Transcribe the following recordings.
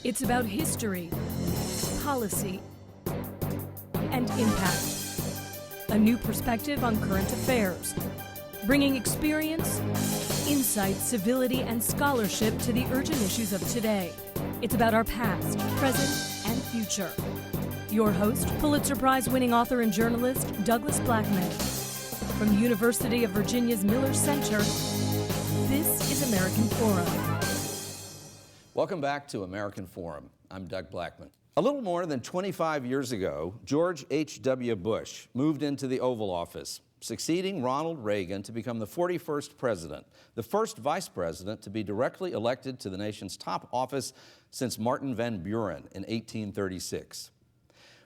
It's about history, policy, and impact. A new perspective on current affairs, bringing experience, insight, civility, and scholarship to the urgent issues of today. It's about our past, present, and future. Your host, Pulitzer Prize-winning author and journalist, Douglas Blackman. From the University of Virginia's Miller Center, this is American Forum. Welcome back to American Forum. I'm Doug Blackman. A little more than 25 years ago, George H.W. Bush moved into the Oval Office, succeeding Ronald Reagan to become the 41st president, the first vice president to be directly elected to the nation's top office since Martin Van Buren in 1836.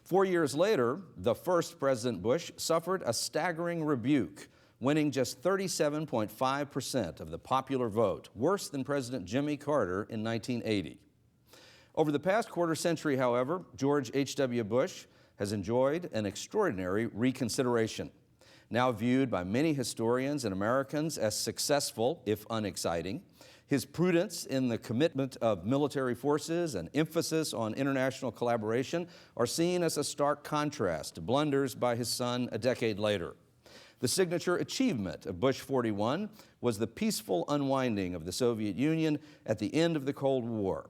4 years later, the first President Bush suffered a staggering rebuke, winning just 37.5% of the popular vote, worse than President Jimmy Carter in 1980. Over the past quarter century, however, George H.W. Bush has enjoyed an extraordinary reconsideration. Now viewed by many historians and Americans as successful, if unexciting, his prudence in the commitment of military forces and emphasis on international collaboration are seen as a stark contrast to blunders by his son a decade later. The signature achievement of Bush 41 was the peaceful unwinding of the Soviet Union at the end of the Cold War.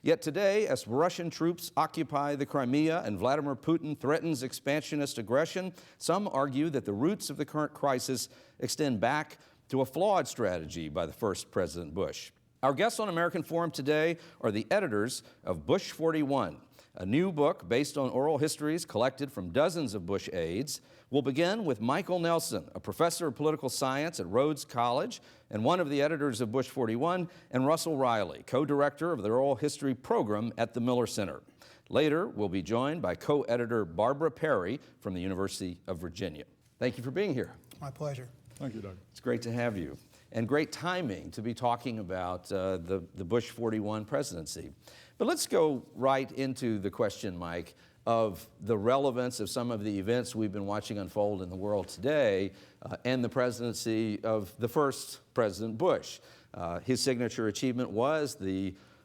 Yet today, as Russian troops occupy the Crimea and Vladimir Putin threatens expansionist aggression, some argue that the roots of the current crisis extend back to a flawed strategy by the first President Bush. Our guests on American Forum today are the editors of Bush 41, a new book based on oral histories collected from dozens of Bush aides. We'll begin with Michael Nelson, a professor of political science at Rhodes College and one of the editors of Bush 41, and Russell Riley, co-director of the oral history program at the Miller Center. Later, we'll be joined by co-editor Barbara Perry from the University of Virginia. Thank you for being here. My pleasure. Thank you, Doug. It's great to have you. And great timing to be talking about the Bush 41 presidency. But let's go right into the question, Mike, of the relevance of some of the events we've been watching unfold in the world today and the presidency of the first President Bush. His signature achievement was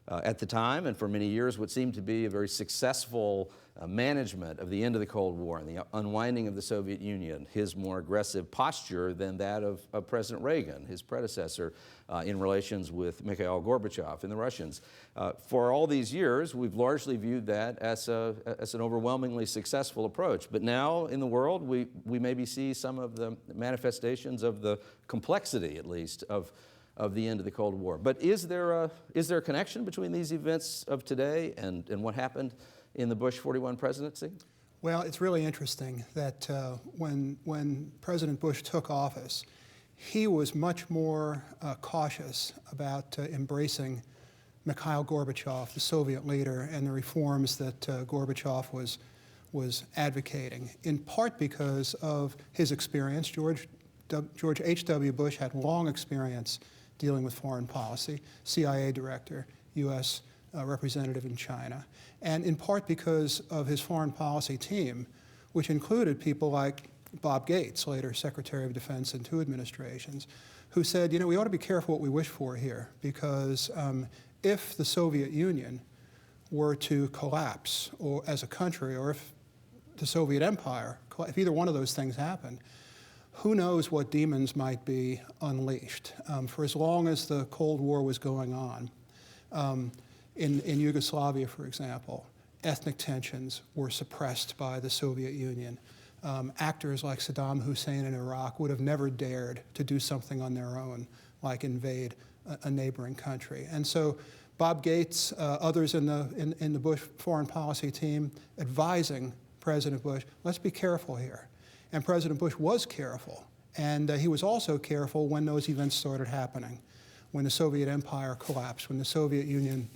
at the time and for many years what seemed to be a very successful management of the end of the Cold War and the unwinding of the Soviet Union, his more aggressive posture than that of President Reagan, his predecessor, in relations with Mikhail Gorbachev and the Russians. For all these years, we've largely viewed that as an overwhelmingly successful approach. But now in the world, we maybe see some of the manifestations of the complexity, at least, of the end of the Cold War. But is there a connection between these events of today and what happened in the Bush 41 presidency? Well, it's really interesting that when President Bush took office, he was much more cautious about embracing Mikhail Gorbachev, the Soviet leader, and the reforms that Gorbachev was advocating, in part because of his experience. George H.W. Bush had long experience dealing with foreign policy, CIA director, U.S. Representative in China, and in part because of his foreign policy team, which included people like Bob Gates, later Secretary of Defense in two administrations, who said, you know, we ought to be careful what we wish for here, because if the Soviet Union were to collapse or as a country, or if the Soviet Empire, if either one of those things happened, who knows what demons might be unleashed. For as long as the Cold War was going on, in Yugoslavia, for example, ethnic tensions were suppressed by the Soviet Union. Actors like Saddam Hussein in Iraq would have never dared to do something on their own, like invade a neighboring country. And so Bob Gates, others in the Bush foreign policy team, advising President Bush, let's be careful here. And President Bush was careful, and he was also careful when those events started happening, when the Soviet Empire collapsed, when the Soviet Union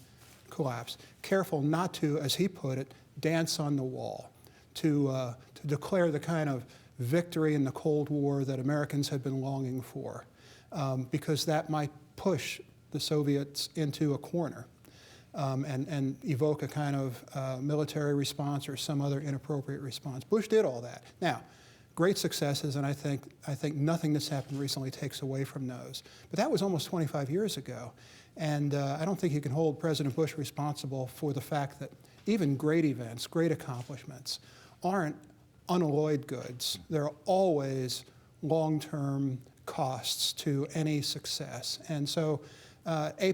collapsed. Careful not to, as he put it, dance on the wall, to declare the kind of victory in the Cold War that Americans had been longing for, because that might push the Soviets into a corner and evoke a kind of military response or some other inappropriate response. Bush did all that. Now, great successes, and I think nothing that's happened recently takes away from those. But that was almost 25 years ago. And I don't think you can hold President Bush responsible for the fact that even great events, great accomplishments, aren't unalloyed goods. There are always long-term costs to any success. And so A+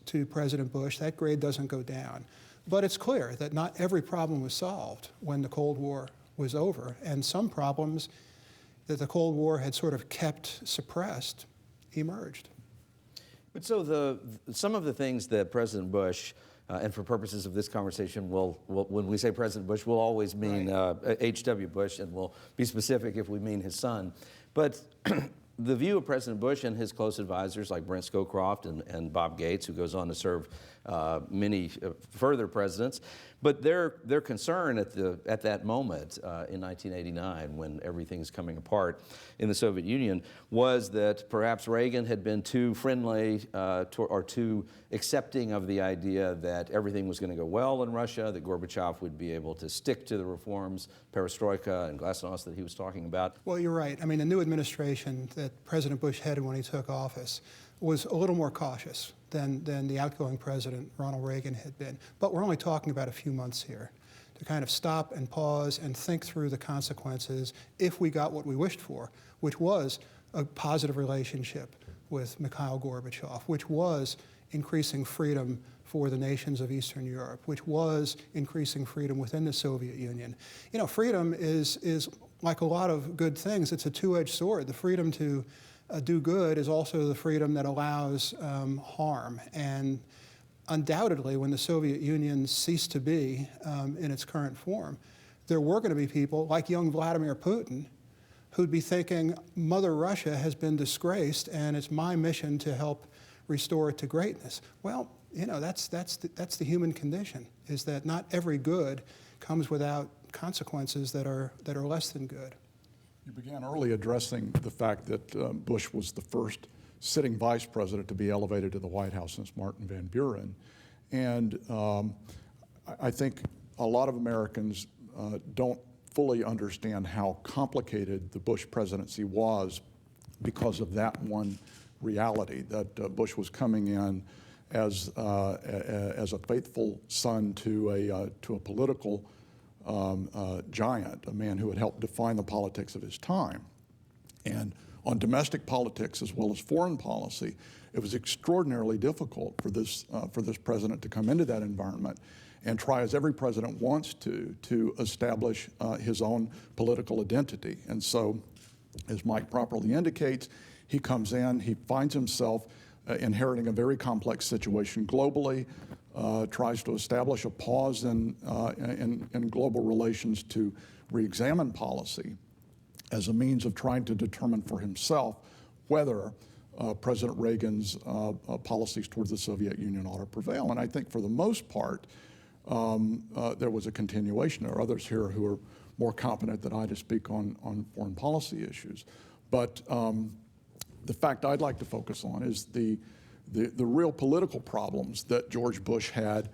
to President Bush, that grade doesn't go down. But it's clear that not every problem was solved when the Cold War was over, and some problems that the Cold War had sort of kept suppressed emerged. But so some of the things that President Bush, and for purposes of this conversation, when we say President Bush, we'll always mean H.W. Bush, and we'll be specific if we mean his son. But the view of President Bush and his close advisors like Brent Scowcroft and Bob Gates, who goes on to serve many further presidents, but their concern at that moment in 1989, when everything's coming apart in the Soviet Union, was that perhaps Reagan had been too friendly or too accepting of the idea that everything was going to go well in Russia, that Gorbachev would be able to stick to the reforms, perestroika and glasnost that he was talking about. Well, you're right. I mean, the new administration that President Bush headed when he took office was a little more cautious than the outgoing president, Ronald Reagan, had been. But we're only talking about a few months here to kind of stop and pause and think through the consequences if we got what we wished for, which was a positive relationship with Mikhail Gorbachev, which was increasing freedom for the nations of Eastern Europe, which was increasing freedom within the Soviet Union. You know, freedom is like a lot of good things. It's a two-edged sword. The freedom to do good is also the freedom that allows harm. And undoubtedly, when the Soviet Union ceased to be in its current form, there were going to be people like young Vladimir Putin who'd be thinking, Mother Russia has been disgraced, and it's my mission to help restore it to greatness. Well, you know, that's the human condition, is that not every good comes without consequences that are less than good. You began early addressing the fact that Bush was the first sitting vice president to be elevated to the White House since Martin Van Buren. And I think a lot of Americans don't fully understand how complicated the Bush presidency was because of that one reality, that Bush was coming in as a faithful son to a political giant, a man who had helped define the politics of his time. And on domestic politics as well as foreign policy, it was extraordinarily difficult for this president to come into that environment and try, as every president wants to establish his own political identity. And so, as Mike properly indicates, he comes in, he finds himself inheriting a very complex situation globally, tries to establish a pause in global relations to re-examine policy as a means of trying to determine for himself whether President Reagan's policies towards the Soviet Union ought to prevail. And I think for the most part, there was a continuation. There are others here who are more competent than I to speak on foreign policy issues. But the fact I'd like to focus on is the real political problems that George Bush had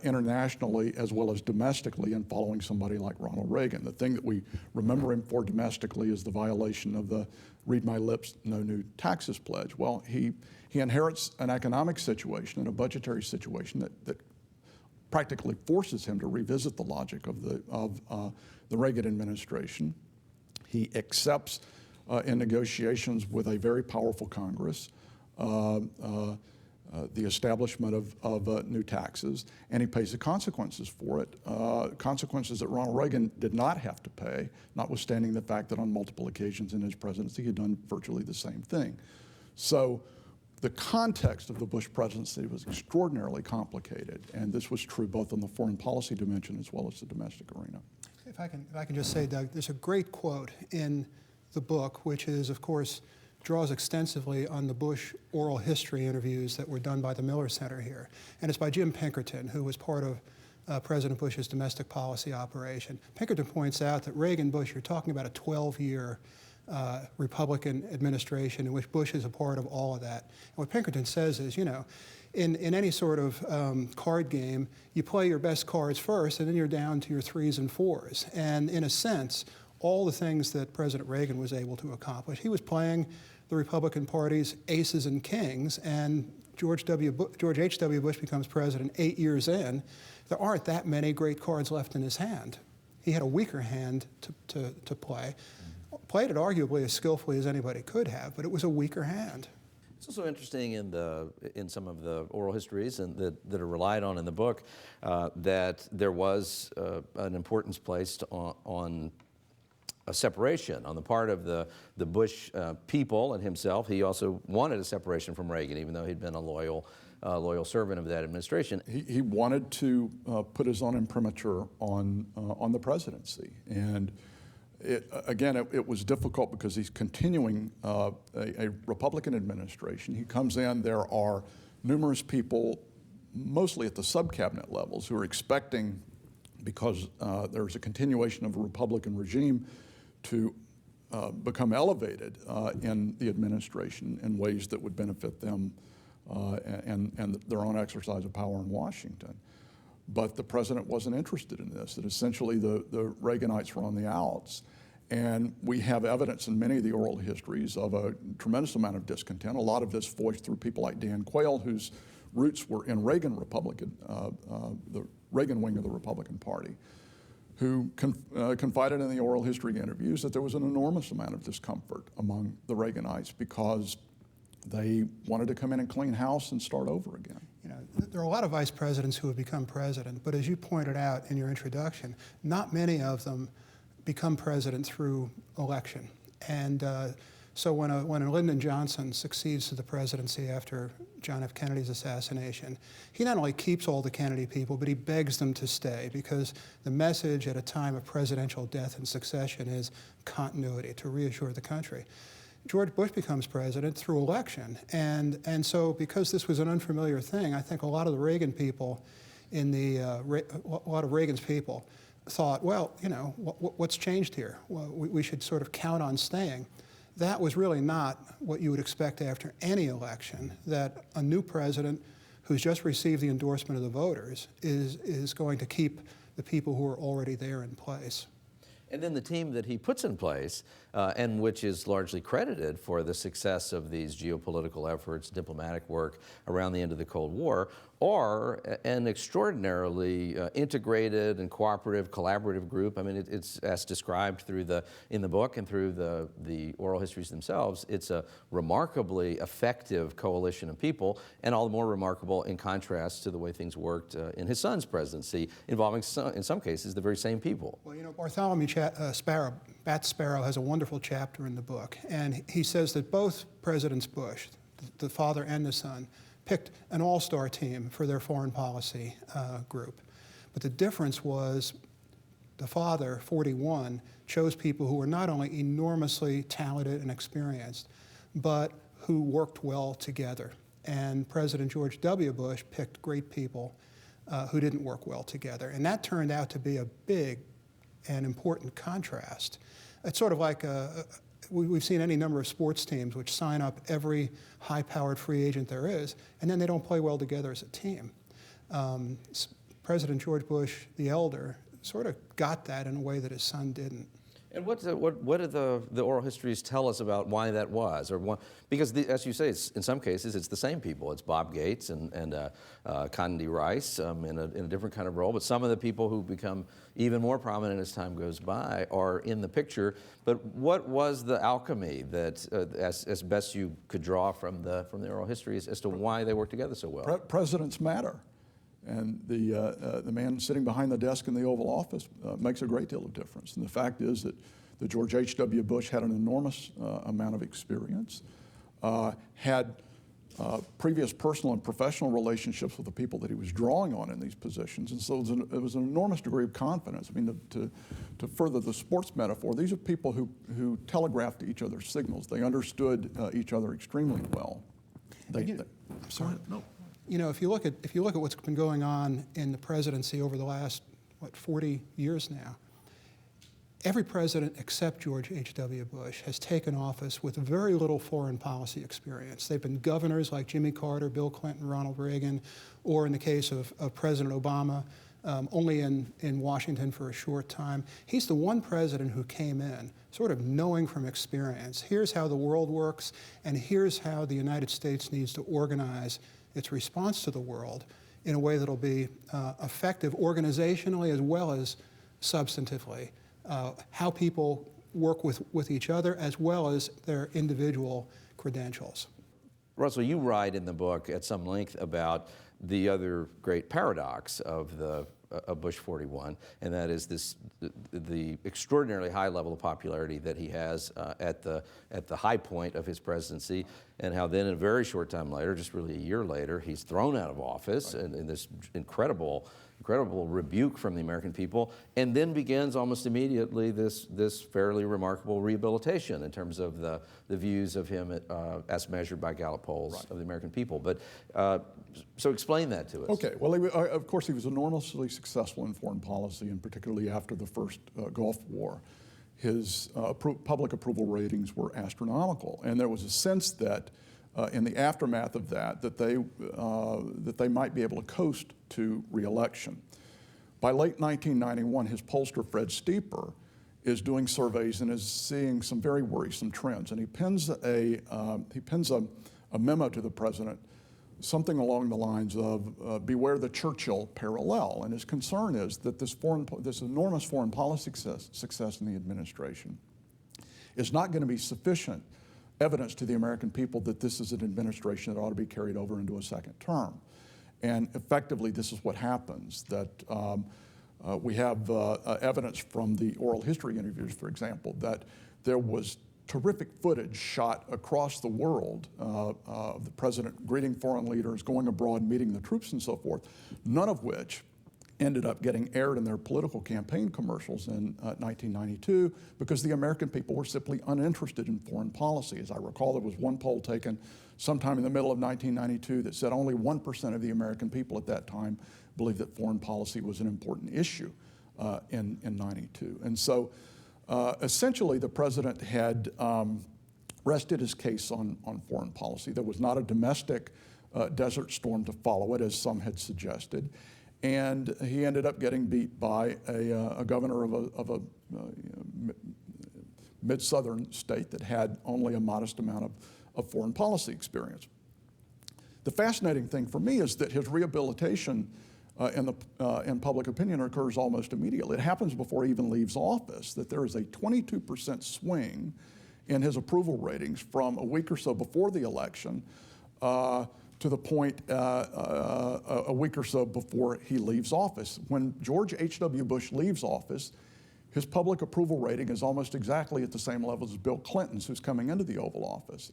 internationally as well as domestically in following somebody like Ronald Reagan. The thing that we remember him for domestically is the violation of the read my lips, no new taxes pledge. Well, he inherits an economic situation and a budgetary situation that practically forces him to revisit the logic of the Reagan administration. He accepts in negotiations with a very powerful Congress the establishment of new taxes, and he pays the consequences for it, consequences that Ronald Reagan did not have to pay, notwithstanding the fact that on multiple occasions in his presidency he had done virtually the same thing. So the context of the Bush presidency was extraordinarily complicated, and this was true both on the foreign policy dimension as well as the domestic arena. If I can just say, Doug, there's a great quote in the book, which is, of course, draws extensively on the Bush oral history interviews that were done by the Miller Center here. And it's by Jim Pinkerton, who was part of President Bush's domestic policy operation. Pinkerton points out that Reagan-Bush, you're talking about a 12-year Republican administration in which Bush is a part of all of that. And what Pinkerton says is, you know, in any sort of card game, you play your best cards first, and then you're down to your 3s and 4s. And in a sense, all the things that President Reagan was able to accomplish, he was playing the Republican Party's aces and kings and George H.W. Bush becomes president 8 years in, there aren't that many great cards left in his hand. He had a weaker hand to play. Played it arguably as skillfully as anybody could have, but it was a weaker hand. It's also interesting in some of the oral histories and that are relied on in the book that there was an importance placed on a separation on the part of the Bush people and himself. He also wanted a separation from Reagan, even though he'd been a loyal servant of that administration. He wanted to put his own imprimatur on the presidency, and it was difficult because he's continuing a Republican administration. He comes in, there are numerous people, mostly at the sub-cabinet levels, who are expecting, because there's a continuation of a Republican regime, to become elevated in the administration in ways that would benefit them and their own exercise of power in Washington. But the president wasn't interested in this, that essentially the Reaganites were on the outs. And we have evidence in many of the oral histories of a tremendous amount of discontent, a lot of this voiced through people like Dan Quayle, whose roots were in the Reagan wing of the Republican Party, who confided in the oral history interviews that there was an enormous amount of discomfort among the Reaganites because they wanted to come in and clean house and start over again. You know, there are a lot of vice presidents who have become president, but as you pointed out in your introduction, not many of them become president through election. And so when Lyndon Johnson succeeds to the presidency after John F. Kennedy's assassination, he not only keeps all the Kennedy people, but he begs them to stay, because the message at a time of presidential death and succession is continuity, to reassure the country. George Bush becomes president through election, and so because this was an unfamiliar thing, I think a lot of the Reagan people, a lot of Reagan's people, thought, well, you know, what's changed here? Well, we should sort of count on staying. That was really not what you would expect after any election, that a new president who's just received the endorsement of the voters is going to keep the people who are already there in place. And then the team that he puts in place, and which is largely credited for the success of these geopolitical efforts, diplomatic work around the end of the Cold War, are an extraordinarily integrated and cooperative, collaborative group. I mean, it's as described in the book and through the oral histories themselves. It's a remarkably effective coalition of people, and all the more remarkable in contrast to the way things worked in his son's presidency, involving, in some cases, the very same people. Well, you know, Bartholomew Bat Sparrow has a wonderful chapter in the book, and he says that both Presidents Bush, the father and the son, picked an all-star team for their foreign policy group. But the difference was the father, 41, chose people who were not only enormously talented and experienced, but who worked well together. And President George W. Bush picked great people who didn't work well together. And that turned out to be a big and important contrast. It's sort of like we've seen any number of sports teams which sign up every high-powered free agent there is, and then they don't play well together as a team. President George Bush, the elder, sort of got that in a way that his son didn't. And what do the oral histories tell us about why that was? Because as you say, in some cases it's the same people. It's Bob Gates and Condi Rice in a different kind of role. But some of the people who become even more prominent as time goes by are in the picture. But what was the alchemy that, as best you could draw from the oral histories, as to why they worked together so well? Presidents matter. And the man sitting behind the desk in the Oval Office makes a great deal of difference. And the fact is that George H.W. Bush had an enormous amount of experience, had previous personal and professional relationships with the people that he was drawing on in these positions. And so it was an enormous degree of confidence. I mean, to further the sports metaphor, these are people who telegraphed each other signals. They understood each other extremely well. I'm sorry. No. You know, if you look at what's been going on in the presidency over the last 40 years now, every president except George H.W. Bush has taken office with very little foreign policy experience. They've been governors like Jimmy Carter, Bill Clinton, Ronald Reagan, or in the case of President Obama, only in Washington for a short time. He's the one president who came in sort of knowing from experience, here's how the world works, and here's how the United States needs to organize its response to the world in a way that'll be effective organizationally as well as substantively. How people work with each other as well as their individual credentials. Russell, you write in the book at some length about the other great paradox of Bush 41, and that is the extraordinarily high level of popularity that he has at the high point of his presidency, and how then a very short time later, just really a year later, he's thrown out of office in this incredible rebuke from the American people, and then begins almost immediately this fairly remarkable rehabilitation in terms of the views of him as measured by Gallup polls of the American people. But so explain that to us. Okay, well, of course he was enormously successful in foreign policy, and particularly after the first Gulf War. His public approval ratings were astronomical, and there was a sense that in the aftermath of that they might be able to coast to re-election. By late 1991, his pollster Fred Steeper is doing surveys and is seeing some very worrisome trends, and he pens a memo to the president, something along the lines of beware the Churchill parallel. And his concern is that this enormous foreign policy success in the administration is not going to be sufficient evidence to the American people that this is an administration that ought to be carried over into a second term. And effectively, this is what happens, that we have evidence from the oral history interviews, for example, that there was terrific footage shot across the world of the president greeting foreign leaders, going abroad, meeting the troops and so forth, none of which ended up getting aired in their political campaign commercials in 1992 because the American people were simply uninterested in foreign policy. As I recall, there was one poll taken sometime in the middle of 1992 that said only 1% of the American people at that time believed that foreign policy was an important issue in 92. And so essentially the president had rested his case on foreign policy. There was not a domestic desert storm to follow it, as some had suggested. And he ended up getting beat by a governor of a mid-southern state that had only a modest amount of foreign policy experience. The fascinating thing for me is that his rehabilitation in public opinion occurs almost immediately. It happens before he even leaves office, that there is a 22% swing in his approval ratings from a week or so before the election to the point a week or so before he leaves office. When George H.W. Bush leaves office, his public approval rating is almost exactly at the same level as Bill Clinton's, who's coming into the Oval Office.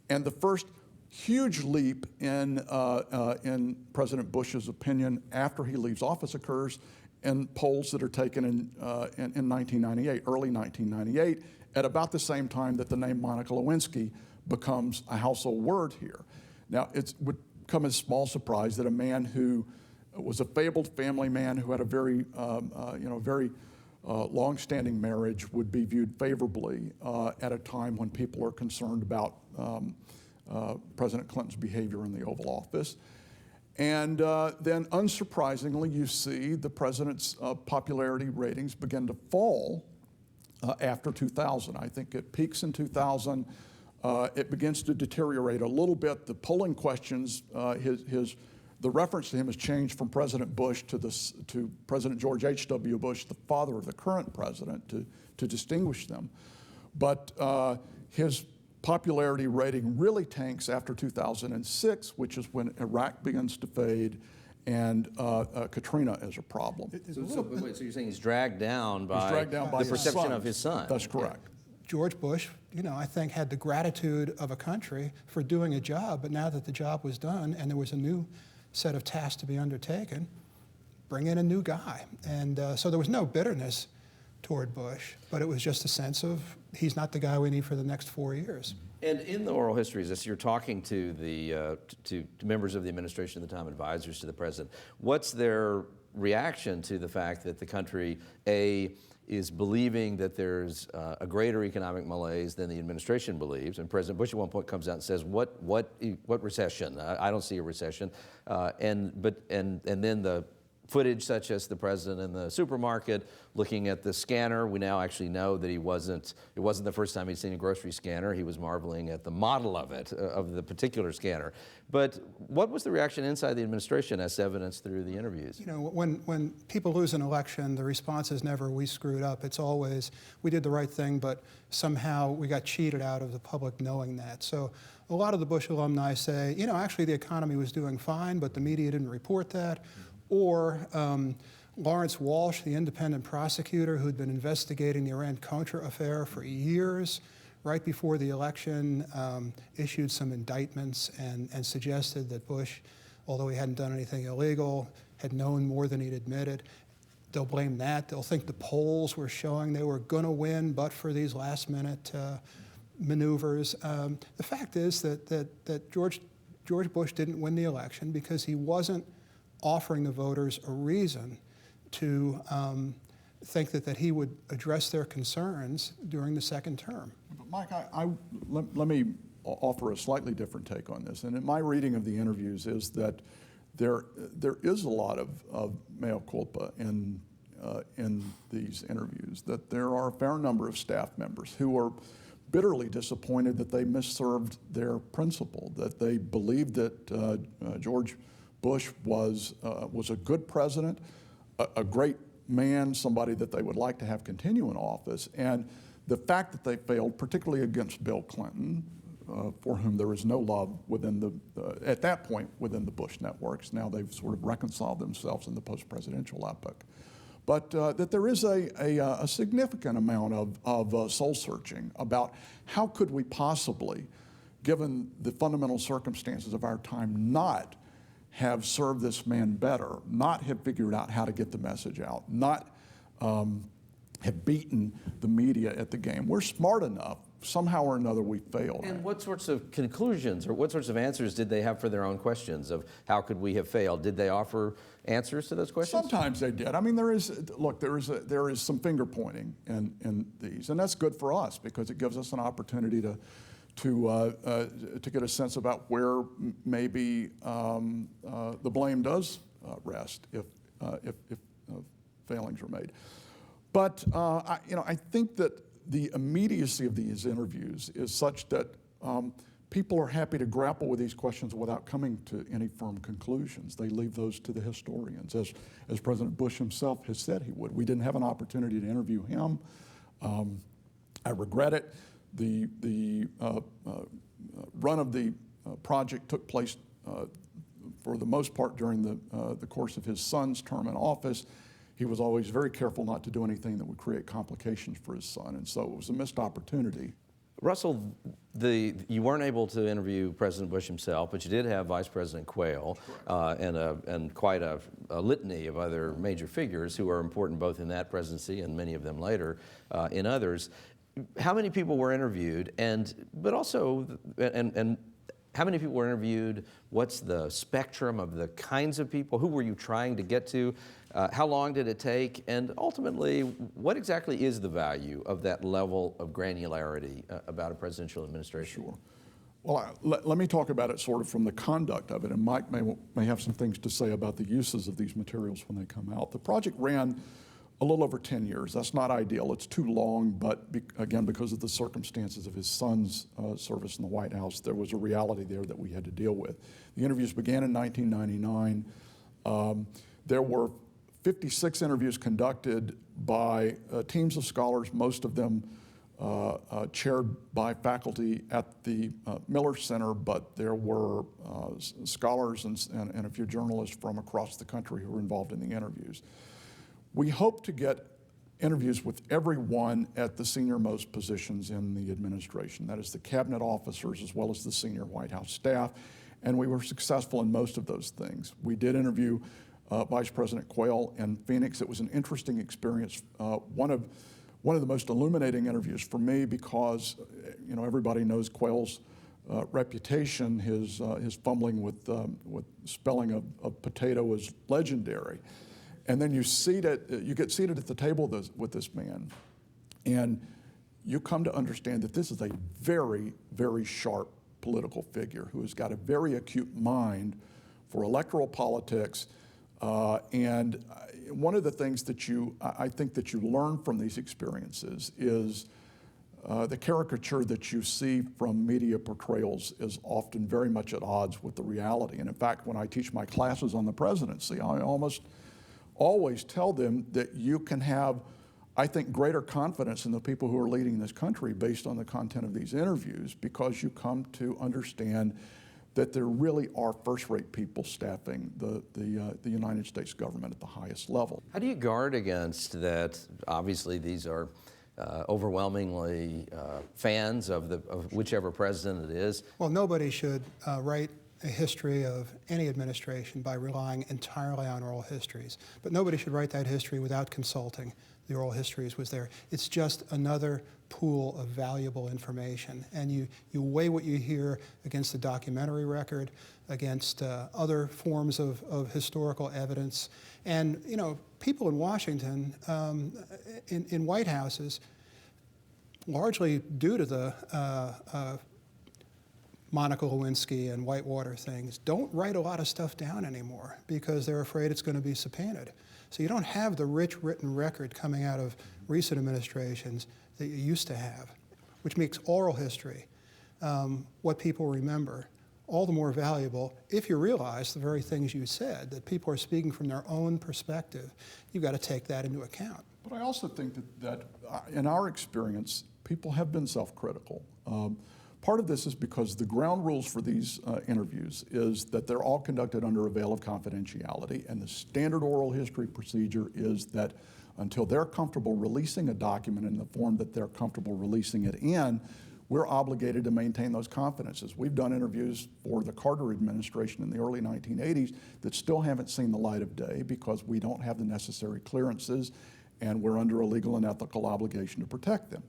And the first huge leap in President Bush's opinion after he leaves office occurs in polls that are taken in 1998, early 1998, at about the same time that the name Monica Lewinsky becomes a household word here. Now, it would come as small surprise that a man who was a fabled family man who had a very, long-standing marriage would be viewed favorably at a time when people are concerned about President Clinton's behavior in the Oval Office. And then, unsurprisingly, you see the president's popularity ratings begin to fall after 2000. I think it peaks in 2000. It begins to deteriorate a little bit. The polling questions, the reference to him has changed from President Bush to President George H.W. Bush, the father of the current president, to distinguish them. But his popularity rating really tanks after 2006, which is when Iraq begins to fade and Katrina is a problem. So you're saying he's dragged down by the perception of his son. That's correct. George Bush, I think had the gratitude of a country for doing a job, but now that the job was done and there was a new set of tasks to be undertaken, bring in a new guy. And so there was no bitterness toward Bush, but it was just a sense of he's not the guy we need for the next 4 years. And in the oral histories, as you're talking to the to members of the administration at the time, advisors to the president, what's their reaction to the fact that the country, is believing that there's a greater economic malaise than the administration believes? And President Bush at one point comes out and says, "What recession? I don't see a recession." And then the footage such as the president in the supermarket looking at the scanner. We now actually know that it wasn't the first time he'd seen a grocery scanner. He was marveling at the model of it, of the particular scanner. But what was the reaction inside the administration as evidenced through the interviews? You know, when people lose an election, the response is never, we screwed up. It's always, we did the right thing, but somehow we got cheated out of the public knowing that. So a lot of the Bush alumni say, you know, actually the economy was doing fine, but the media didn't report that. Or Lawrence Walsh, the independent prosecutor who'd been investigating the Iran-Contra affair for years, right before the election, issued some indictments and suggested that Bush, although he hadn't done anything illegal, had known more than he'd admitted. They'll blame that. They'll think the polls were showing they were going to win, but for these last-minute maneuvers. The fact is that George Bush didn't win the election because he wasn't offering the voters a reason to think that he would address their concerns during the second term. But Mike, let me offer a slightly different take on this. And in my reading of the interviews is that there is a lot of mea culpa in these interviews, that there are a fair number of staff members who are bitterly disappointed that they misserved their principal, that they believed that George Bush was a good president, a great man, somebody that they would like to have continue in office. And the fact that they failed, particularly against Bill Clinton, for whom there is no love within at that point within the Bush networks. Now they've sort of reconciled themselves in the post-presidential epoch. But that there is a significant amount of soul searching about how could we possibly, given the fundamental circumstances of our time, not have served this man better, not have figured out how to get the message out, not have beaten the media at the game. We're smart enough. Somehow or another we failed. And what sorts of conclusions or what sorts of answers did they have for their own questions of how could we have failed? Did they offer answers to those questions? Sometimes they did. I mean, there is some finger pointing in these, and that's good for us because it gives us an opportunity to get a sense about where maybe the blame does rest if failings are made. But I think that the immediacy of these interviews is such that people are happy to grapple with these questions without coming to any firm conclusions. They leave those to the historians, as President Bush himself has said he would. We didn't have an opportunity to interview him. I regret it. The run of the project took place for the most part during the course of his son's term in office. He was always very careful not to do anything that would create complications for his son, and so it was a missed opportunity. Russell, you weren't able to interview President Bush himself, but you did have Vice President Quayle and quite a litany of other major figures who are important both in that presidency and many of them later in others. How many people were interviewed, but also how many people were interviewed? What's the spectrum of the kinds of people? Who were you trying to get to? How long did it take? And ultimately, what exactly is the value of that level of granularity about a presidential administration? Sure. Well, let me talk about it sort of from the conduct of it, and Mike may have some things to say about the uses of these materials when they come out. The project ran a little over 10 years. That's not ideal. It's too long, but again, because of the circumstances of his son's service in the White House, there was a reality there that we had to deal with. The interviews began in 1999. There were 56 interviews conducted by teams of scholars, most of them chaired by faculty at the Miller Center, but there were scholars and a few journalists from across the country who were involved in the interviews. We hope to get interviews with everyone at the senior-most positions in the administration. That is the cabinet officers as well as the senior White House staff, and we were successful in most of those things. We did interview Vice President Quayle in Phoenix. It was an interesting experience. One of the most illuminating interviews for me because everybody knows Quayle's reputation. His fumbling with spelling of potato is legendary. And then you get seated at the table with this man, and you come to understand that this is a very, very sharp political figure who has got a very acute mind for electoral politics, One of the things that I think that you learn from these experiences is the caricature that you see from media portrayals is often very much at odds with the reality. And in fact, when I teach my classes on the presidency, I almost always tell them that you can have, I think, greater confidence in the people who are leading this country based on the content of these interviews, because you come to understand that there really are first-rate people staffing the United States government at the highest level. How do you guard against that? Obviously, these are overwhelmingly fans of whichever president it is. Well, nobody should write a history of any administration by relying entirely on oral histories. But nobody should write that history without consulting the oral histories was there. It's just another pool of valuable information. And you weigh what you hear against the documentary record, against other forms of historical evidence. And, you know, people in Washington, in White Houses, largely due to the Monica Lewinsky and Whitewater things, don't write a lot of stuff down anymore because they're afraid it's going to be subpoenaed. So you don't have the rich written record coming out of recent administrations that you used to have, which makes oral history, what people remember, all the more valuable if you realize the very things you said, that people are speaking from their own perspective. You've got to take that into account. But I also think that in our experience, people have been self-critical. Part of this is because the ground rules for these interviews is that they're all conducted under a veil of confidentiality, and the standard oral history procedure is that until they're comfortable releasing a document in the form that they're comfortable releasing it in, we're obligated to maintain those confidences. We've done interviews for the Carter administration in the early 1980s that still haven't seen the light of day because we don't have the necessary clearances and we're under a legal and ethical obligation to protect them.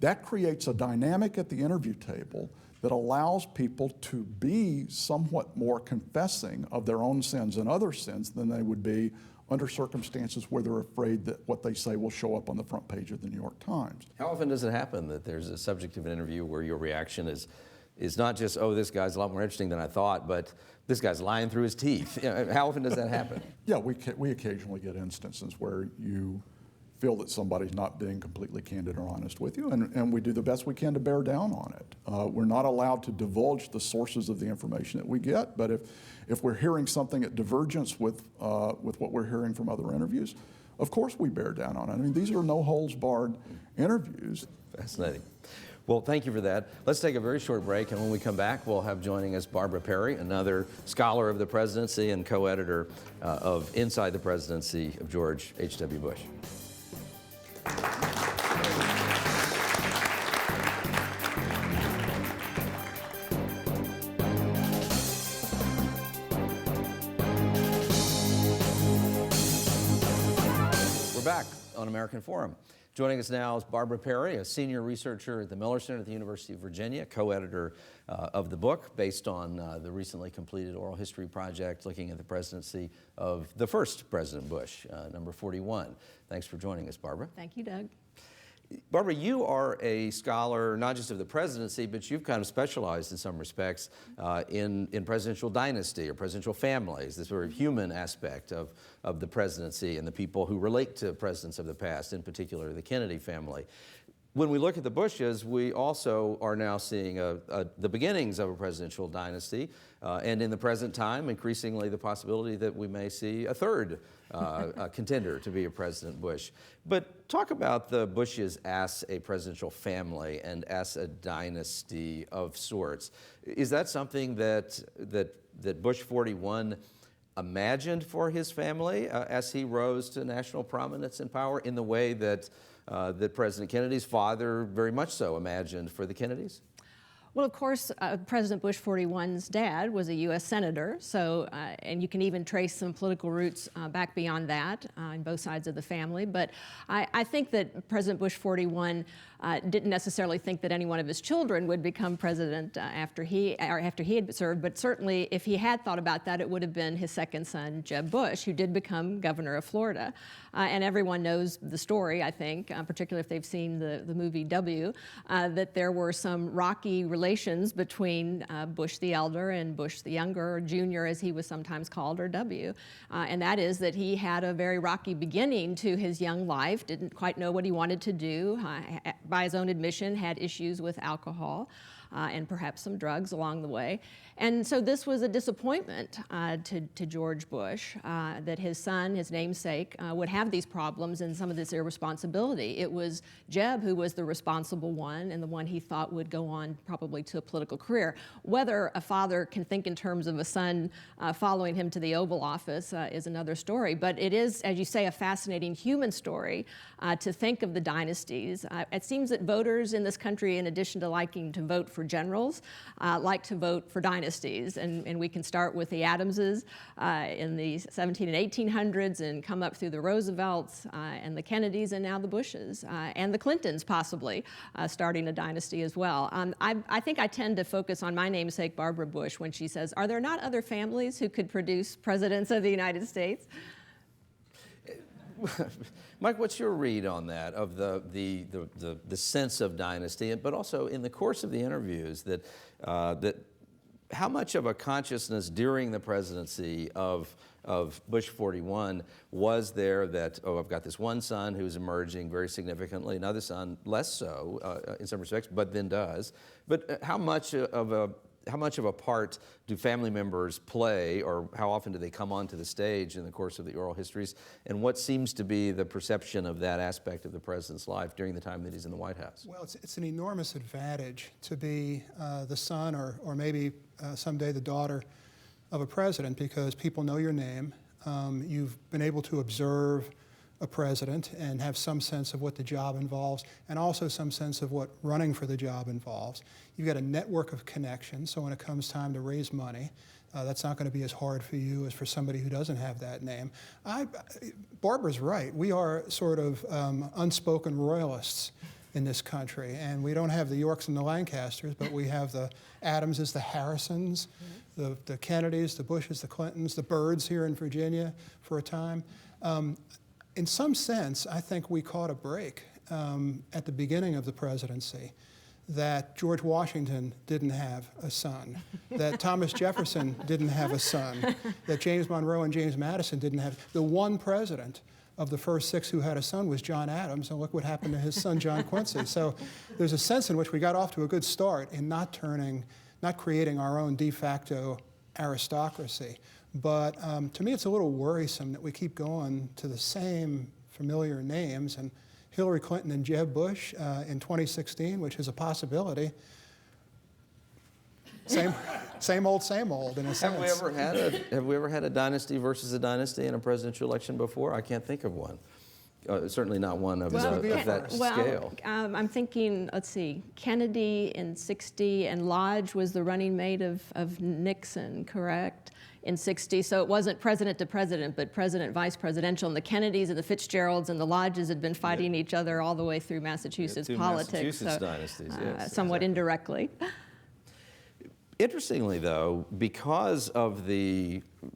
That creates a dynamic at the interview table that allows people to be somewhat more confessing of their own sins and other sins than they would be under circumstances where they're afraid that what they say will show up on the front page of the New York Times. How often does it happen that there's a subject of an interview where your reaction is not just, oh, this guy's a lot more interesting than I thought, but this guy's lying through his teeth? You know, how often does that happen? Yeah, we occasionally get instances where you feel that somebody's not being completely candid or honest with you, and we do the best we can to bear down on it. We're not allowed to divulge the sources of the information that we get, but if we're hearing something at divergence with what we're hearing from other interviews, of course we bear down on it. I mean, these are no holds barred interviews. Fascinating. Well, thank you for that. Let's take a very short break, and when we come back, we'll have joining us Barbara Perry, another scholar of the presidency and co-editor of Inside the Presidency of George H.W. Bush. We're back on American Forum. Joining us now is Barbara Perry, a senior researcher at the Miller Center at the University of Virginia, co-editor of the book based on the recently completed oral history project looking at the presidency of the first President Bush, number 41. Thanks for joining us, Barbara. Thank you, Doug. Barbara, you are a scholar not just of the presidency, but you've kind of specialized in some respects in presidential dynasty or presidential families, the sort of human aspect of the presidency and the people who relate to presidents of the past, in particular the Kennedy family. When we look at the Bushes, we also are now seeing the beginnings of a presidential dynasty, and in the present time, increasingly the possibility that we may see a third contender to be a President Bush. But talk about the Bushes as a presidential family and as a dynasty of sorts. Is that something that Bush 41 imagined for his family as he rose to national prominence and power in the way that President Kennedy's father very much so imagined for the Kennedys? Well, of course, President Bush 41's dad was a U.S. Senator, so, and you can even trace some political roots back beyond that on both sides of the family. But I think that President Bush 41 didn't necessarily think that any one of his children would become president after he had served, but certainly if he had thought about that, it would have been his second son, Jeb Bush, who did become governor of Florida. And everyone knows the story, I think, particularly if they've seen the movie W, that there were some rocky relations between Bush the elder and Bush the younger, or Junior as he was sometimes called, or W. And that is that he had a very rocky beginning to his young life, didn't quite know what he wanted to do, by his own admission had issues with alcohol. And perhaps some drugs along the way. And so this was a disappointment to George Bush that his son, his namesake, would have these problems and some of this irresponsibility. It was Jeb who was the responsible one and the one he thought would go on probably to a political career. Whether a father can think in terms of a son following him to the Oval Office is another story, but it is, as you say, a fascinating human story to think of the dynasties. It seems that voters in this country, in addition to liking to vote for generals, like to vote for dynasties. And we can start with the Adamses in the 17 and 1800s and come up through the Roosevelts and the Kennedys and now the Bushes and the Clintons possibly starting a dynasty as well. I think I tend to focus on my namesake, Barbara Bush, when she says, are there not other families who could produce presidents of the United States? Mike, what's your read on that, of the sense of dynasty, but also in the course of the interviews that how much of a consciousness during the presidency of Bush 41 was there that, oh, I've got this one son who's emerging very significantly, another son less so in some respects, but then does. But how much of a part do family members play, or how often do they come onto the stage in the course of the oral histories, and what seems to be the perception of that aspect of the president's life during the time that he's in the White House? Well, it's an enormous advantage to be the son or maybe someday the daughter of a president, because people know your name. You've been able to observe a president and have some sense of what the job involves, and also some sense of what running for the job involves. You've got a network of connections, so when it comes time to raise money, that's not going to be as hard for you as for somebody who doesn't have that name. Barbara's right. We are sort of unspoken royalists in this country, and we don't have the Yorks and the Lancasters, but we have the Adamses, the Harrisons, the Kennedys, the Bushes, the Clintons, the Byrds here in Virginia for a time. In some sense, I think we caught a break at the beginning of the presidency that George Washington didn't have a son, that Thomas Jefferson didn't have a son, that James Monroe and James Madison didn't have. The one president of the first 6 who had a son was John Adams, and look what happened to his son, John Quincy. So there's a sense in which we got off to a good start in not creating our own de facto aristocracy. But to me, it's a little worrisome that we keep going to the same familiar names, and Hillary Clinton and Jeb Bush in 2016, which is a possibility. Same old in a sense. Have we ever had a dynasty versus a dynasty in a presidential election before? I can't think of one. Certainly not one of that scale. I'm thinking, let's see, Kennedy in 60, and Lodge was the running mate of Nixon, correct? In 60, so it wasn't president to president, but president, vice presidential. And the Kennedys and the Fitzgeralds and the Lodges had been fighting each other all the way through Massachusetts politics. Massachusetts dynasties, yes. Somewhat indirectly. Interestingly, though, because of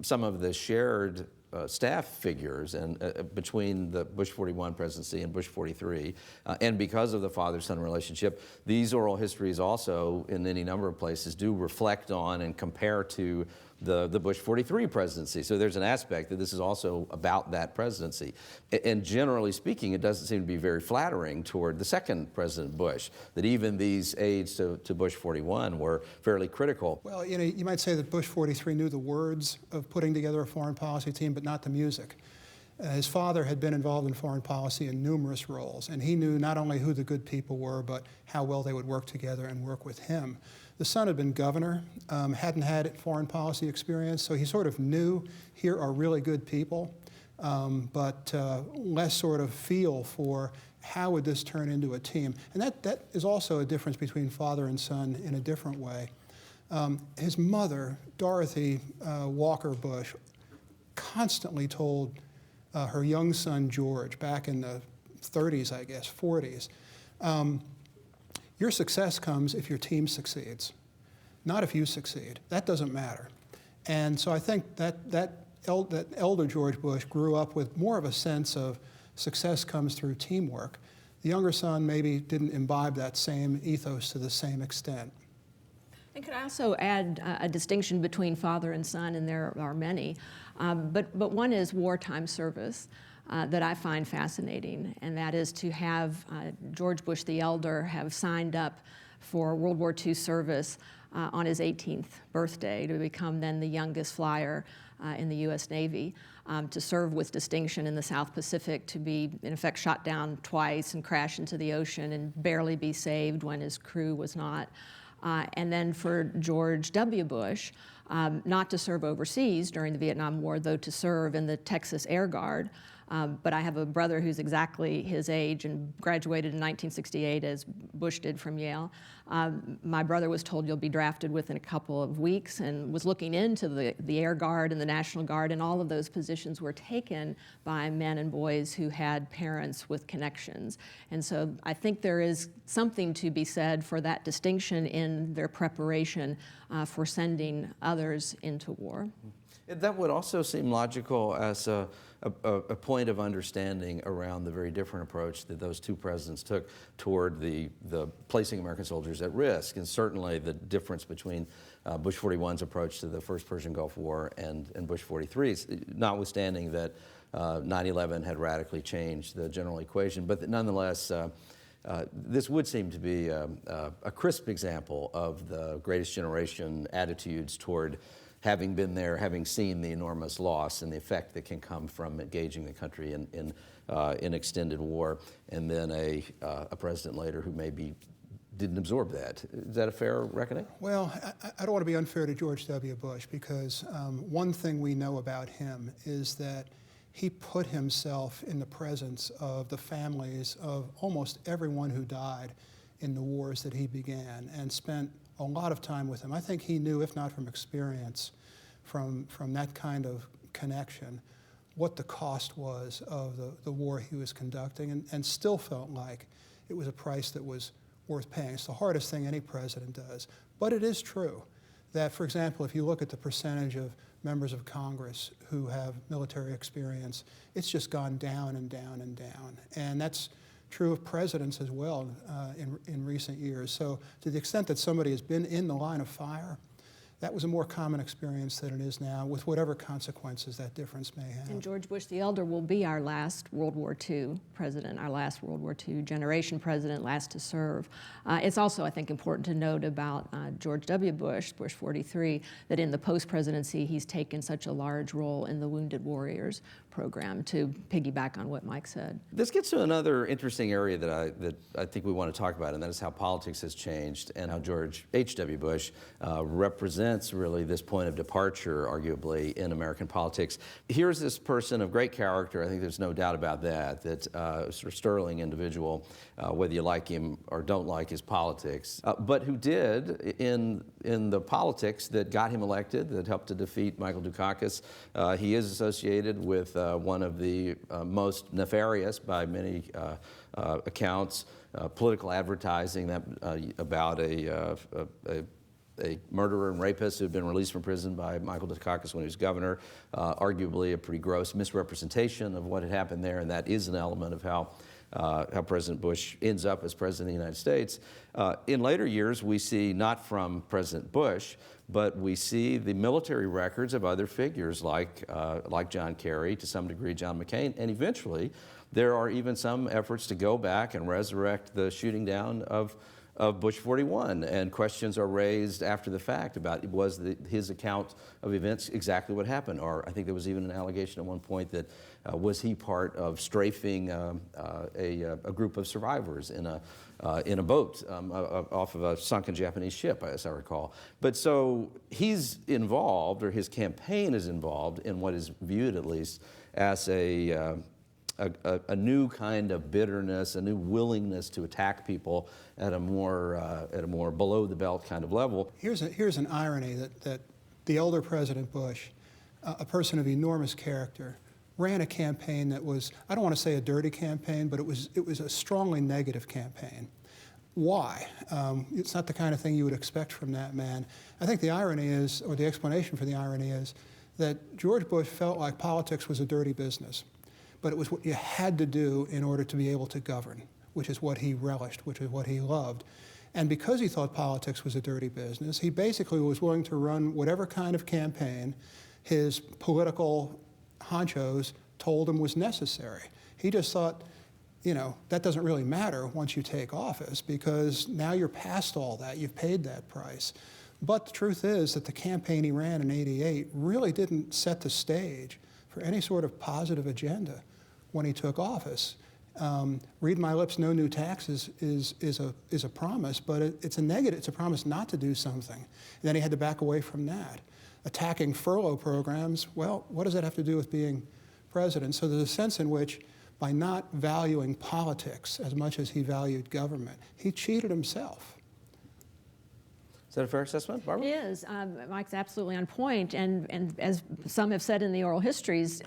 some of the shared staff figures and between the Bush 41 presidency and Bush 43, and because of the father-son relationship, these oral histories also, in any number of places, do reflect on and compare to the Bush 43 presidency. So there's an aspect that this is also about that presidency. And generally speaking, it doesn't seem to be very flattering toward the second President Bush, that even these aides to Bush 41 were fairly critical. Well, you might say that Bush 43 knew the words of putting together a foreign policy team, but not the music. His father had been involved in foreign policy in numerous roles, and he knew not only who the good people were, but how well they would work together and work with him. The son had been governor, hadn't had foreign policy experience, so he sort of knew here are really good people, but less sort of feel for how would this turn into a team. And that is also a difference between father and son in a different way. His mother, Dorothy Walker Bush, constantly told her young son, George, back in the 30s, I guess, 40s, your success comes if your team succeeds, not if you succeed. That doesn't matter. And so I think that elder George Bush grew up with more of a sense of success comes through teamwork. The younger son maybe didn't imbibe that same ethos to the same extent. And could I also add a distinction between father and son, and there are many, but one is wartime service that I find fascinating, and that is to have George Bush the Elder have signed up for World War II service on his 18th birthday to become then the youngest flyer in the U.S. Navy, to serve with distinction in the South Pacific, to be in effect shot down twice and crash into the ocean and barely be saved when his crew was not. And then for George W. Bush, not to serve overseas during the Vietnam War, though to serve in the Texas Air Guard. But I have a brother who's exactly his age and graduated in 1968 as Bush did from Yale. My brother was told you'll be drafted within a couple of weeks, and was looking into the Air Guard and the National Guard, and all of those positions were taken by men and boys who had parents with connections. And so I think there is something to be said for that distinction in their preparation for sending others into war. That would also seem logical as a point of understanding around the very different approach that those two presidents took toward the placing American soldiers at risk, and certainly the difference between Bush 41's approach to the first Persian Gulf War and Bush 43's, notwithstanding that 9/11 had radically changed the general equation. But nonetheless, this would seem to be a crisp example of the greatest generation attitudes toward having been there, having seen the enormous loss and the effect that can come from engaging the country in extended war, and then a president later who maybe didn't absorb that. Is that a fair reckoning? Well, I don't want to be unfair to George W. Bush, because one thing we know about him is that he put himself in the presence of the families of almost everyone who died in the wars that he began, and spent a lot of time with them. I think he knew, if not from experience, from that kind of connection, what the cost was of the war he was conducting, and still felt like it was a price that was worth paying. It's the hardest thing any president does. But it is true that, for example, if you look at the percentage of members of Congress who have military experience, it's just gone down and down and down. And that's true of presidents as well in recent years. So to the extent that somebody has been in the line of fire, that was a more common experience than it is now, with whatever consequences that difference may have. And George Bush the Elder will be our last World War II president, our last World War II generation president, last to serve. It's also, I think, important to note about George W. Bush, Bush 43, that in the post-presidency, he's taken such a large role in the Wounded Warriors program, to piggyback on what Mike said. This gets to another interesting area that I think we want to talk about, and that is how politics has changed and how George H.W. Bush represents really this point of departure, arguably, in American politics. Here's this person of great character, I think there's no doubt about that sort of sterling individual, whether you like him or don't like his politics, but who did, in the politics that got him elected, that helped to defeat Michael Dukakis. He is associated with one of the most nefarious, by many accounts, political advertising about a murderer and rapist who had been released from prison by Michael Dukakis when he was governor. Arguably a pretty gross misrepresentation of what had happened there, and that is an element of how President Bush ends up as president of the United States. In later years, we see, not from President Bush, but we see the military records of other figures like John Kerry, to some degree John McCain, and eventually there are even some efforts to go back and resurrect the shooting down of Bush 41, and questions are raised after the fact about, was his account of events exactly what happened? Or I think there was even an allegation at one point that was he part of strafing a group of survivors in a boat off of a sunken Japanese ship, as I recall. But so he's involved, or his campaign is involved, in what is viewed at least as a new kind of bitterness, a new willingness to attack people at a more below the belt kind of level. Here's an irony that the elder President Bush, a person of enormous character, ran a campaign that was, I don't want to say a dirty campaign, but it was a strongly negative campaign. Why? It's not the kind of thing you would expect from that man. I think the irony is, or the explanation for the irony is, that George Bush felt like politics was a dirty business, but it was what you had to do in order to be able to govern, which is what he relished, which is what he loved. And because he thought politics was a dirty business, he basically was willing to run whatever kind of campaign his political honchos told him was necessary. He just thought, that doesn't really matter once you take office, because now you're past all that, you've paid that price. But the truth is that the campaign he ran in '88 really didn't set the stage for any sort of positive agenda when he took office. Read my lips, no new taxes is a promise, but it's a negative. It's a promise not to do something. And then he had to back away from that. Attacking furlough programs, well, what does that have to do with being president? So there's a sense in which, by not valuing politics as much as he valued government, he cheated himself. Is that a fair assessment, Barbara? It is. Mike's absolutely on point. And as some have said in the oral histories,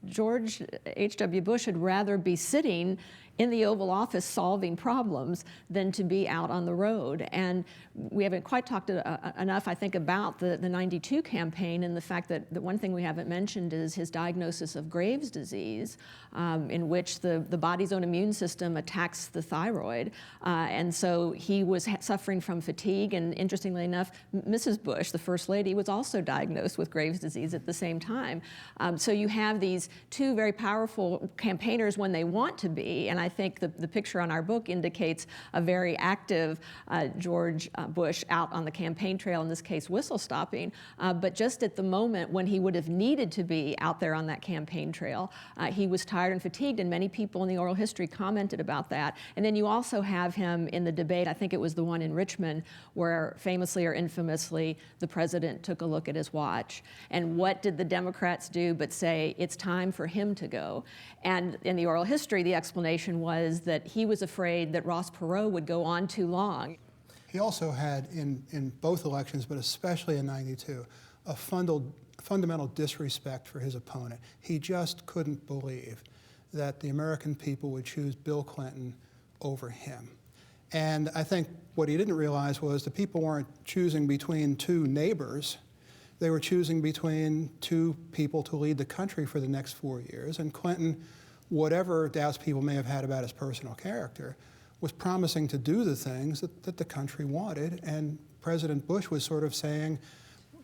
George H.W. Bush would rather be sitting in the Oval Office solving problems than to be out on the road. And we haven't quite talked enough, I think, about the '92 campaign, and the fact that the one thing we haven't mentioned is his diagnosis of Graves' disease, in which the body's own immune system attacks the thyroid. And so he was suffering from fatigue, and interestingly enough, Mrs. Bush, the First Lady, was also diagnosed with Graves' disease at the same time. So you have these two very powerful campaigners when they want to be, and I think the picture on our book indicates a very active George Bush out on the campaign trail, in this case whistle stopping, but just at the moment when he would have needed to be out there on that campaign trail, he was tired and fatigued, and many people in the oral history commented about that. And then you also have him in the debate, I think it was the one in Richmond, where famously or infamously the president took a look at his watch. And what did the Democrats do but say, it's time for him to go? And in the oral history, the explanation was that he was afraid that Ross Perot would go on too long. He also had, in both elections, but especially in '92, a fundamental disrespect for his opponent. He just couldn't believe that the American people would choose Bill Clinton over him. And I think what he didn't realize was the people weren't choosing between two neighbors. They were choosing between two people to lead the country for the next 4 years. And Clinton, whatever doubts people may have had about his personal character, was promising to do the things that the country wanted. And President Bush was sort of saying,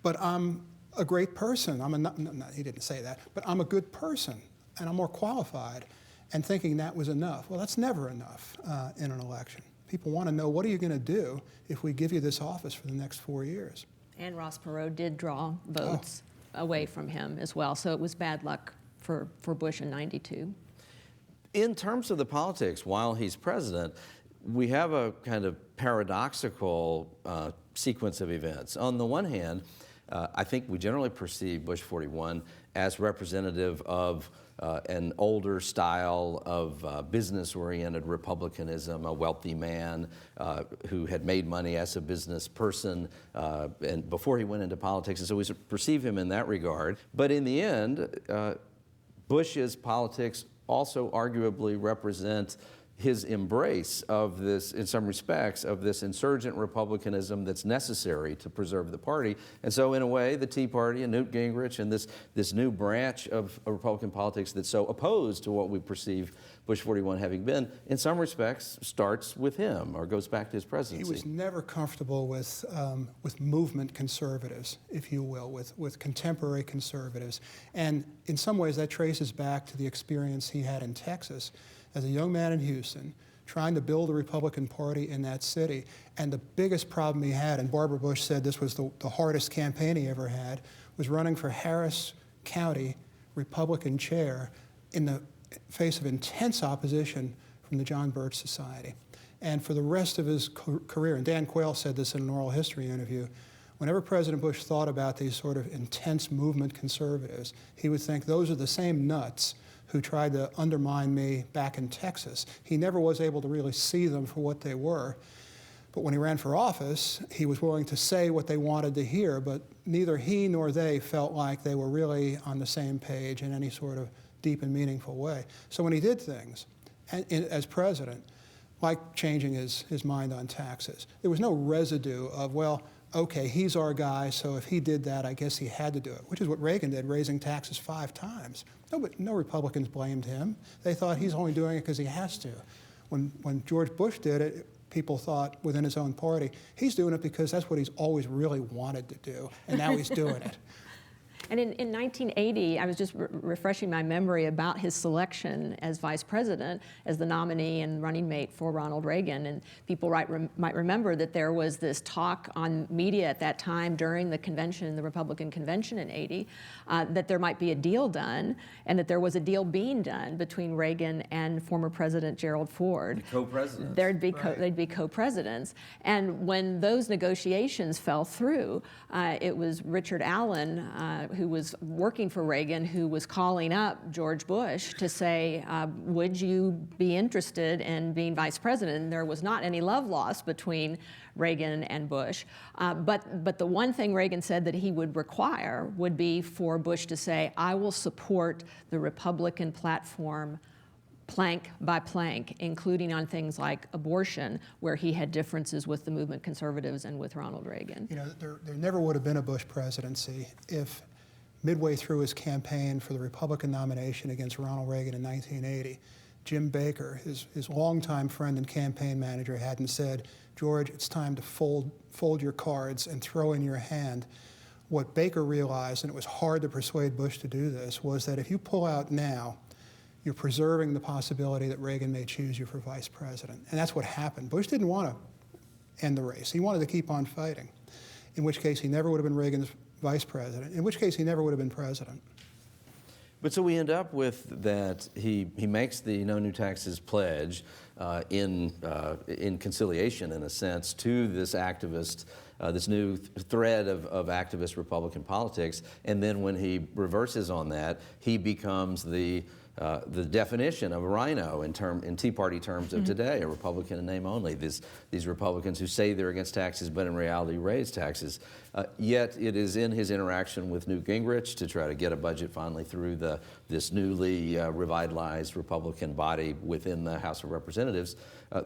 but I'm a great person. No, he didn't say that, but I'm a good person, and I'm more qualified, and thinking that was enough. Well, that's never enough in an election. People want to know, what are you going to do if we give you this office for the next 4 years? And Ross Perot did draw votes away from him as well, so it was bad luck for Bush in '92. In terms of the politics, while he's president, we have a kind of paradoxical sequence of events. On the one hand, I think we generally perceive Bush 41 as representative of an older style of business-oriented republicanism, a wealthy man who had made money as a business person and before he went into politics, and so we perceive him in that regard. But in the end, Bush's politics also arguably represent his embrace of this, in some respects, of this insurgent republicanism that's necessary to preserve the party. And so in a way, the Tea Party and Newt Gingrich and this new branch of Republican politics that's so opposed to what we perceive Bush 41 having been, in some respects, starts with him or goes back to his presidency. He was never comfortable with movement conservatives, if you will, with contemporary conservatives. And in some ways, that traces back to the experience he had in Texas as a young man in Houston, trying to build a Republican Party in that city. And the biggest problem he had, and Barbara Bush said this was the hardest campaign he ever had, was running for Harris County Republican chair in the face of intense opposition from the John Birch Society. And for the rest of his career, and Dan Quayle said this in an oral history interview, whenever President Bush thought about these sort of intense movement conservatives, he would think, those are the same nuts who tried to undermine me back in Texas. He never was able to really see them for what they were. But when he ran for office, he was willing to say what they wanted to hear, but neither he nor they felt like they were really on the same page in any sort of deep and meaningful way. So when he did things as president, like changing his mind on taxes, there was no residue of, well, okay, he's our guy, so if he did that, I guess he had to do it, which is what Reagan did, raising taxes 5 times. No Republicans blamed him. They thought he's only doing it because he has to. When George Bush did it, people thought within his own party. He's doing it because that's what he's always really wanted to do, and now he's doing it. And in 1980, I was just refreshing my memory about his selection as vice president, as the nominee and running mate for Ronald Reagan. And people might remember that there was this talk on media at that time during the convention, the Republican convention in 80, that there might be a deal done, and that there was a deal being done between Reagan and former President Gerald Ford. Co-presidents. They'd be co-presidents. And when those negotiations fell through, it was Richard Allen, who was working for Reagan, who was calling up George Bush to say, would you be interested in being vice president? And there was not any love lost between Reagan and Bush. But the one thing Reagan said that he would require would be for Bush to say, I will support the Republican platform plank by plank, including on things like abortion, where he had differences with the movement conservatives and with Ronald Reagan. You know, there never would have been a Bush presidency if midway through his campaign for the Republican nomination against Ronald Reagan in 1980, Jim Baker, his longtime friend and campaign manager, hadn't said, George, it's time to fold your cards and throw in your hand. What Baker realized, and it was hard to persuade Bush to do this, was that if you pull out now, you're preserving the possibility that Reagan may choose you for vice president. And that's what happened. Bush didn't want to end the race. He wanted to keep on fighting, in which case he never would have been Reagan's vice president, in which case he never would have been president. But so we end up with that he makes the no new taxes pledge in conciliation, in a sense, to this activist, this new thread of activist Republican politics. And then when he reverses on that, he becomes the definition of a rhino in Tea Party terms of today, a Republican in name only. These Republicans who say they're against taxes but in reality raise taxes. Yet it is in his interaction with Newt Gingrich to try to get a budget finally through this newly revitalized Republican body within the House of Representatives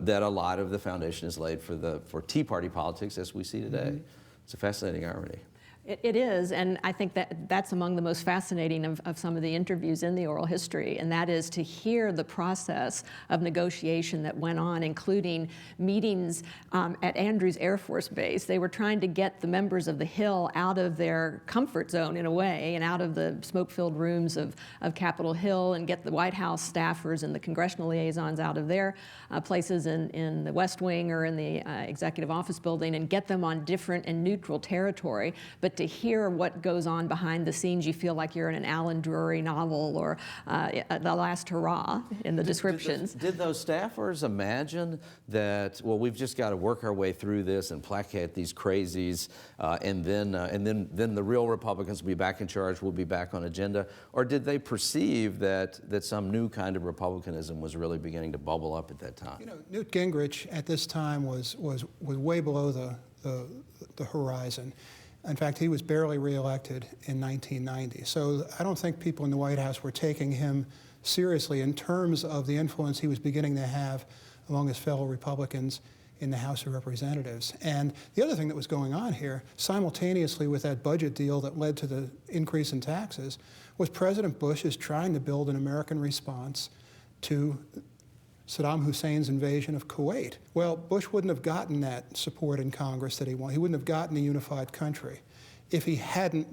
that a lot of the foundation is laid for Tea Party politics as we see today. It's a fascinating irony. It is, and I think that's among the most fascinating of some of the interviews in the oral history, and that is to hear the process of negotiation that went on, including meetings at Andrews Air Force Base. They were trying to get the members of the Hill out of their comfort zone, in a way, and out of the smoke-filled rooms of Capitol Hill, and get the White House staffers and the congressional liaisons out of their places in the West Wing or in the Executive Office Building, and get them on different and neutral territory. But to hear what goes on behind the scenes, you feel like you're in an Alan Drury novel or The Last Hurrah in the descriptions. Did those staffers imagine that, well, we've just got to work our way through this and placate these crazies, and then the real Republicans will be back in charge, will be back on agenda? Or did they perceive that some new kind of Republicanism was really beginning to bubble up at that time? You know, Newt Gingrich at this time was way below the horizon. In fact, he was barely reelected in 1990. So I don't think people in the White House were taking him seriously in terms of the influence he was beginning to have among his fellow Republicans in the House of Representatives. And the other thing that was going on here, simultaneously with that budget deal that led to the increase in taxes, was President Bush is trying to build an American response to Saddam Hussein's invasion of Kuwait. Well, Bush wouldn't have gotten that support in Congress that he wanted. He wouldn't have gotten a unified country if he hadn't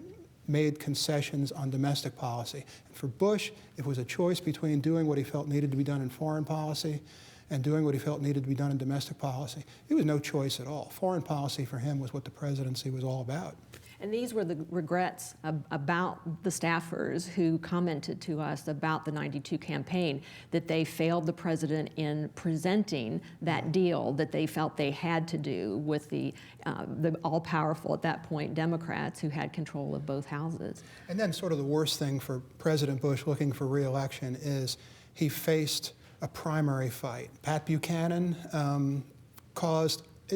made concessions on domestic policy. And for Bush, it was a choice between doing what he felt needed to be done in foreign policy and doing what he felt needed to be done in domestic policy. It was no choice at all. Foreign policy for him was what the presidency was all about. And these were the regrets about the staffers who commented to us about the '92 campaign, that they failed the president in presenting that deal that they felt they had to do with the all-powerful, at that point, Democrats who had control of both houses. And then sort of the worst thing for President Bush looking for re-election is he faced a primary fight. Pat Buchanan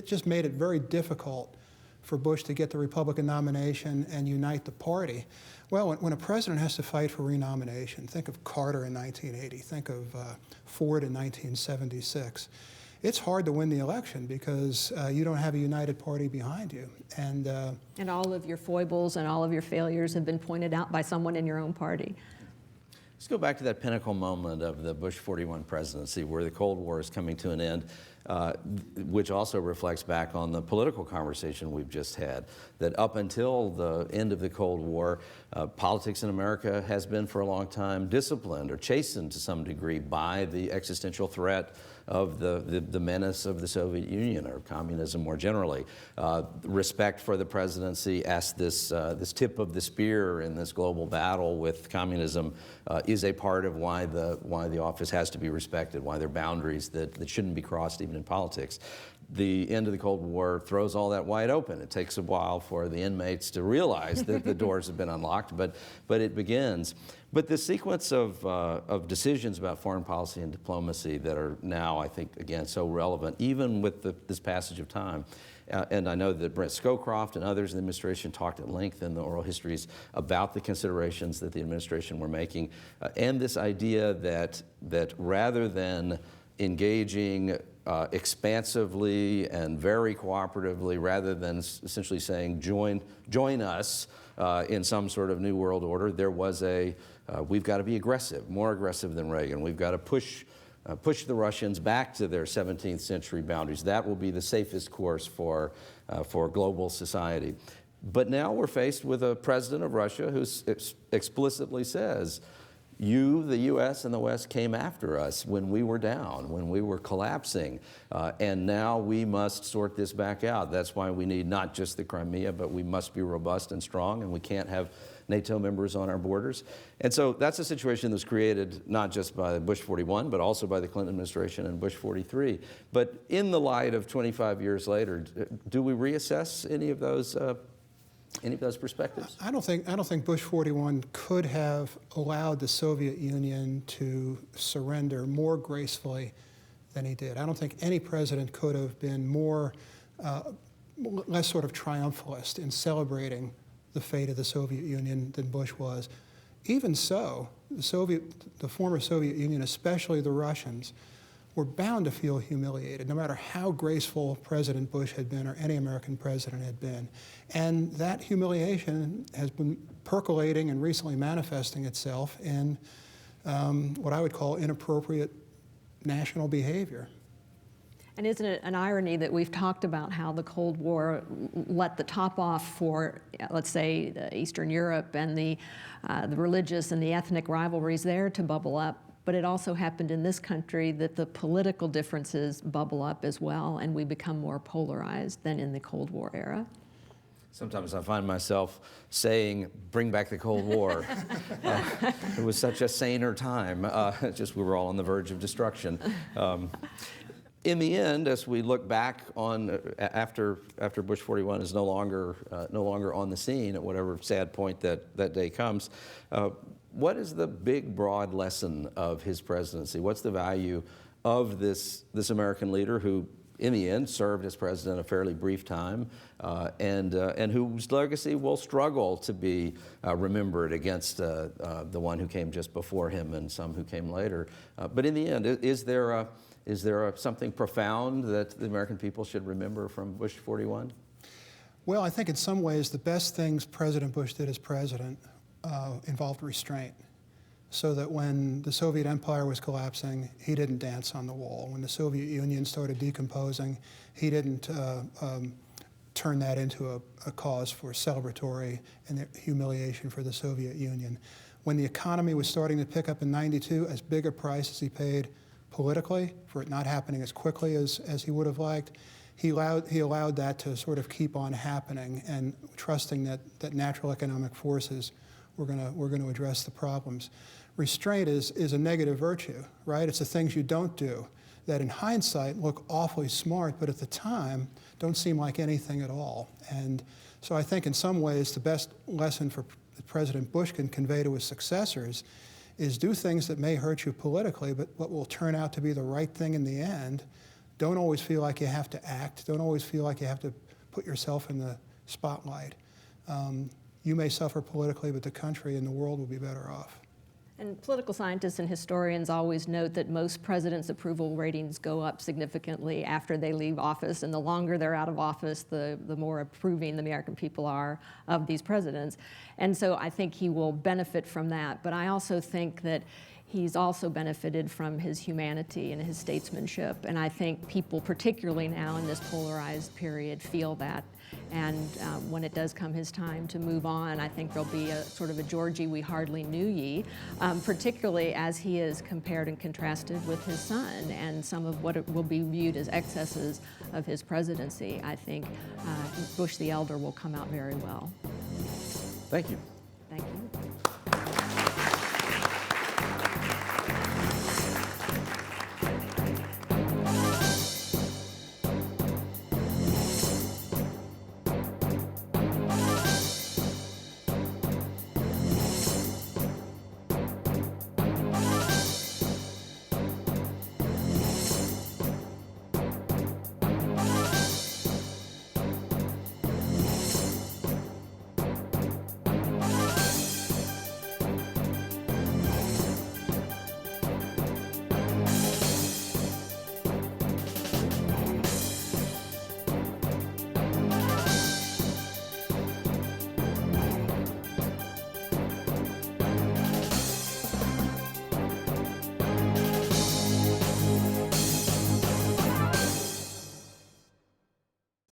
just made it very difficult for Bush to get the Republican nomination and unite the party. Well, when a president has to fight for renomination, think of Carter in 1980, think of Ford in 1976. It's hard to win the election because you don't have a united party behind you. And all of your foibles and all of your failures have been pointed out by someone in your own party. Let's go back to that pinnacle moment of the Bush 41 presidency where the Cold War is coming to an end. which also reflects back on the political conversation we've just had, that up until the end of the Cold War, politics in America has been for a long time disciplined or chastened to some degree by the existential threat of the menace of the Soviet Union or communism more generally. Respect for the presidency as this tip of the spear in this global battle with communism is a part of why the office has to be respected, why there are boundaries that shouldn't be crossed even in politics. The end of the Cold War throws all that wide open. It takes a while for the inmates to realize that the doors have been unlocked, but it begins. But the sequence of decisions about foreign policy and diplomacy that are now, I think, again, so relevant, even with this passage of time. And I know that Brent Scowcroft and others in the administration talked at length in the oral histories about the considerations that the administration were making, and this idea that rather than engaging expansively and very cooperatively, rather than essentially saying join us in some sort of new world order, there was we've got to be aggressive, more aggressive than Reagan. We've got to push the Russians back to their 17th century boundaries. That will be the safest course for global society. But now we're faced with a president of Russia who explicitly says, you, the U.S. and the West, came after us when we were down, when we were collapsing, and now we must sort this back out. That's why we need not just the Crimea, but we must be robust and strong, and we can't have NATO members on our borders. And so that's a situation that was created not just by Bush 41, but also by the Clinton administration and Bush 43. But in the light of 25 years later, do we reassess any of those perspectives? I don't think Bush 41 could have allowed the Soviet Union to surrender more gracefully than he did. I don't think any president could have been less sort of triumphalist in celebrating the fate of the Soviet Union than Bush was. Even so, the former Soviet Union, especially the Russians, were bound to feel humiliated, no matter how graceful President Bush had been or any American president had been. And that humiliation has been percolating and recently manifesting itself in what I would call inappropriate national behavior. And isn't it an irony that we've talked about how the Cold War let the top off for, let's say, Eastern Europe and the religious and the ethnic rivalries there to bubble up, but it also happened in this country that the political differences bubble up as well, and we become more polarized than in the Cold War era? Sometimes I find myself saying, bring back the Cold War. It was such a saner time. Just we were all on the verge of destruction. In the end, as we look back on after Bush 41 is no longer on the scene at whatever sad point that day comes, what is the big, broad lesson of his presidency? What's the value of this American leader who, in the end, served as president a fairly brief time, and whose legacy will struggle to be remembered against the one who came just before him and some who came later? But in the end, is there something profound that the American people should remember from Bush 41? Well, I think in some ways the best things President Bush did as president involved restraint, so that when the Soviet Empire was collapsing, he didn't dance on the wall. When the Soviet Union started decomposing, he didn't turn that into a cause for celebratory and humiliation for the Soviet Union. When the economy was starting to pick up in '92, as big a price as he paid politically for it not happening as quickly as he would have liked, he allowed that to sort of keep on happening, and trusting that natural economic forces were going to address the problems. Restraint is a negative virtue, right? It's the things you don't do that in hindsight look awfully smart, but at the time don't seem like anything at all. And so I think in some ways the best lesson for President Bush can convey to his successors is do things that may hurt you politically, but what will turn out to be the right thing in the end. Don't always feel like you have to act. Don't always feel like you have to put yourself in the spotlight. You may suffer politically, but the country and the world will be better off. And political scientists and historians always note that most presidents' approval ratings go up significantly after they leave office, and the longer they're out of office, the more approving the American people are of these presidents. And so I think he will benefit from that. But I also think that he's also benefited from his humanity and his statesmanship. And I think people, particularly now in this polarized period, feel that. And when it does come his time to move on, I think there'll be a sort of a Georgie we hardly knew ye, particularly as he is compared and contrasted with his son and some of what will be viewed as excesses of his presidency. I think Bush the elder will come out very well. Thank you.